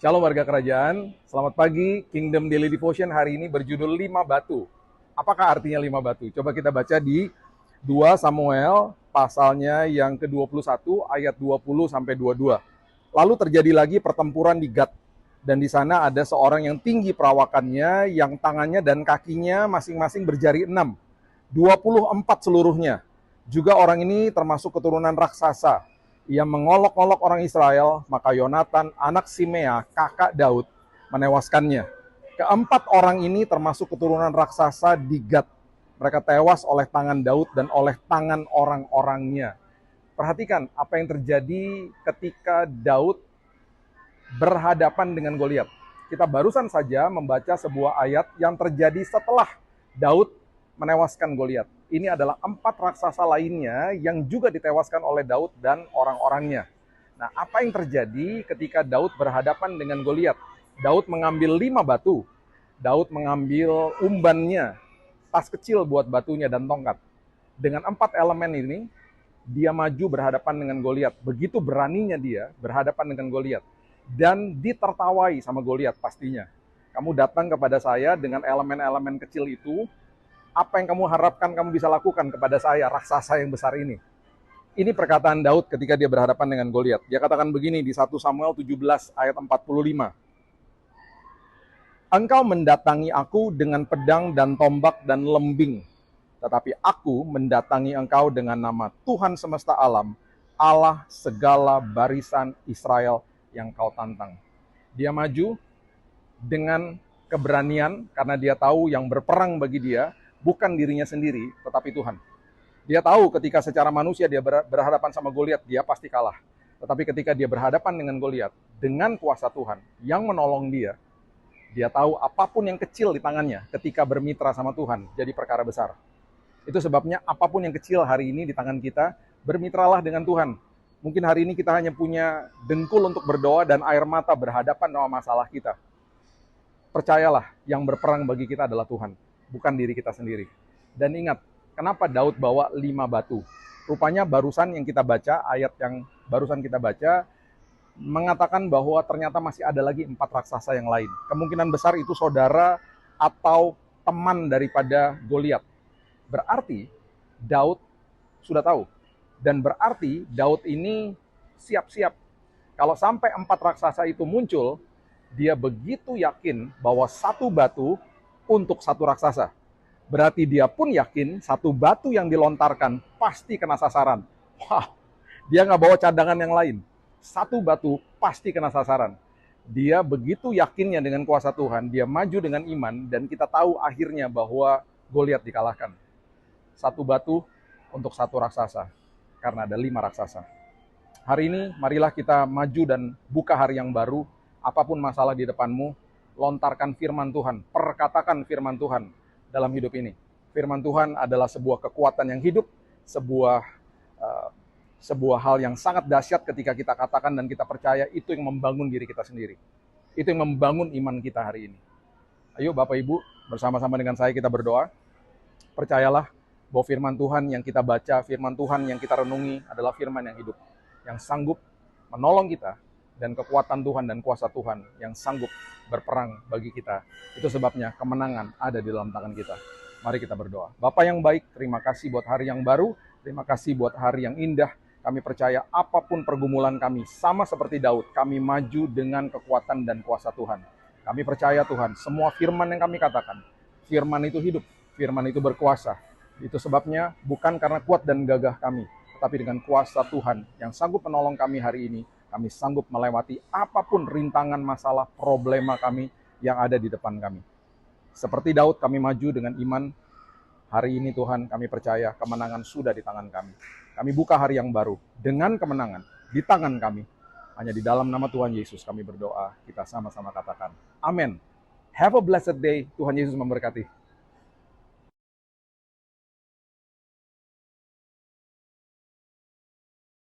Shalom warga kerajaan, selamat pagi. Kingdom Daily Devotion hari ini berjudul 5 batu. Apakah artinya 5 batu? Coba kita baca di 2 Samuel pasalnya yang ke-21 ayat 20 sampai 22. Lalu terjadi lagi pertempuran di Gat, dan di sana ada seorang yang tinggi perawakannya, yang tangannya dan kakinya masing-masing berjari 6, 24 seluruhnya. Juga orang ini termasuk keturunan raksasa. Ia mengolok-olok orang Israel, maka Yonatan, anak Simea, kakak Daud, menewaskannya. Keempat orang ini termasuk keturunan raksasa di Gat. Mereka tewas oleh tangan Daud dan oleh tangan orang-orangnya. Perhatikan apa yang terjadi ketika Daud berhadapan dengan Goliat. Kita barusan saja membaca sebuah ayat yang terjadi setelah Daud menewaskan Goliat. Ini adalah 4 raksasa lainnya yang juga ditewaskan oleh Daud dan orang-orangnya. Nah, apa yang terjadi ketika Daud berhadapan dengan Goliat? Daud mengambil 5 batu. Daud mengambil umbannya, tas kecil buat batunya dan tongkat. Dengan 4 elemen ini, dia maju berhadapan dengan Goliat. Begitu beraninya dia berhadapan dengan Goliat. Dan ditertawai sama Goliat pastinya. Kamu datang kepada saya dengan elemen-elemen kecil itu, apa yang kamu harapkan kamu bisa lakukan kepada saya, raksasa yang besar ini? Ini perkataan Daud ketika dia berhadapan dengan Goliat. Dia katakan begini di 1 Samuel 17 ayat 45. Engkau mendatangi aku dengan pedang dan tombak dan lembing, tetapi aku mendatangi engkau dengan nama Tuhan semesta alam, Allah segala barisan Israel yang kau tantang. Dia maju dengan keberanian karena dia tahu yang berperang bagi dia bukan dirinya sendiri, tetapi Tuhan. Dia tahu ketika secara manusia dia berhadapan sama Goliat, dia pasti kalah. Tetapi ketika dia berhadapan dengan Goliat, dengan kuasa Tuhan yang menolong dia, dia tahu apapun yang kecil di tangannya ketika bermitra sama Tuhan, jadi perkara besar. Itu sebabnya apapun yang kecil hari ini di tangan kita, bermitralah dengan Tuhan. Mungkin hari ini kita hanya punya dengkul untuk berdoa dan air mata berhadapan sama masalah kita. Percayalah, yang berperang bagi kita adalah Tuhan, bukan diri kita sendiri. Dan ingat, kenapa Daud bawa 5 batu? Rupanya barusan yang kita baca, ayat yang barusan kita baca, mengatakan bahwa ternyata masih ada lagi 4 raksasa yang lain. Kemungkinan besar itu saudara atau teman daripada Goliat. Berarti Daud sudah tahu. Dan berarti Daud ini siap-siap. Kalau sampai 4 raksasa itu muncul, dia begitu yakin bahwa 1 batu untuk 1 raksasa. Berarti dia pun yakin 1 batu yang dilontarkan pasti kena sasaran. Wah, dia nggak bawa cadangan yang lain. 1 batu pasti kena sasaran. Dia begitu yakinnya dengan kuasa Tuhan, dia maju dengan iman, dan kita tahu akhirnya bahwa Goliat dikalahkan. 1 batu untuk 1 raksasa, karena ada 5 raksasa. Hari ini, marilah kita maju dan buka hari yang baru. Apapun masalah di depanmu, lontarkan firman Tuhan, perkatakan firman Tuhan dalam hidup ini. Firman Tuhan adalah sebuah kekuatan yang hidup, sebuah hal yang sangat dahsyat ketika kita katakan dan kita percaya. Itu yang membangun diri kita sendiri. Itu yang membangun iman kita hari ini. Ayo Bapak Ibu, bersama-sama dengan saya kita berdoa. Percayalah bahwa firman Tuhan yang kita baca, firman Tuhan yang kita renungi adalah firman yang hidup, yang sanggup menolong kita, dan kekuatan Tuhan dan kuasa Tuhan yang sanggup berperang bagi kita. Itu sebabnya kemenangan ada di dalam tangan kita. Mari kita berdoa. Bapa yang baik, terima kasih buat hari yang baru. Terima kasih buat hari yang indah. Kami percaya apapun pergumulan kami, sama seperti Daud, kami maju dengan kekuatan dan kuasa Tuhan. Kami percaya Tuhan, semua firman yang kami katakan, firman itu hidup, firman itu berkuasa. Itu sebabnya bukan karena kuat dan gagah kami, tetapi dengan kuasa Tuhan yang sanggup menolong kami hari ini, kami sanggup melewati apapun rintangan, masalah, problema kami yang ada di depan kami. Seperti Daud, kami maju dengan iman. Hari ini Tuhan, kami percaya kemenangan sudah di tangan kami. Kami buka hari yang baru dengan kemenangan di tangan kami. Hanya di dalam nama Tuhan Yesus kami berdoa. Kita sama-sama katakan, amin. Have a blessed day. Tuhan Yesus memberkati.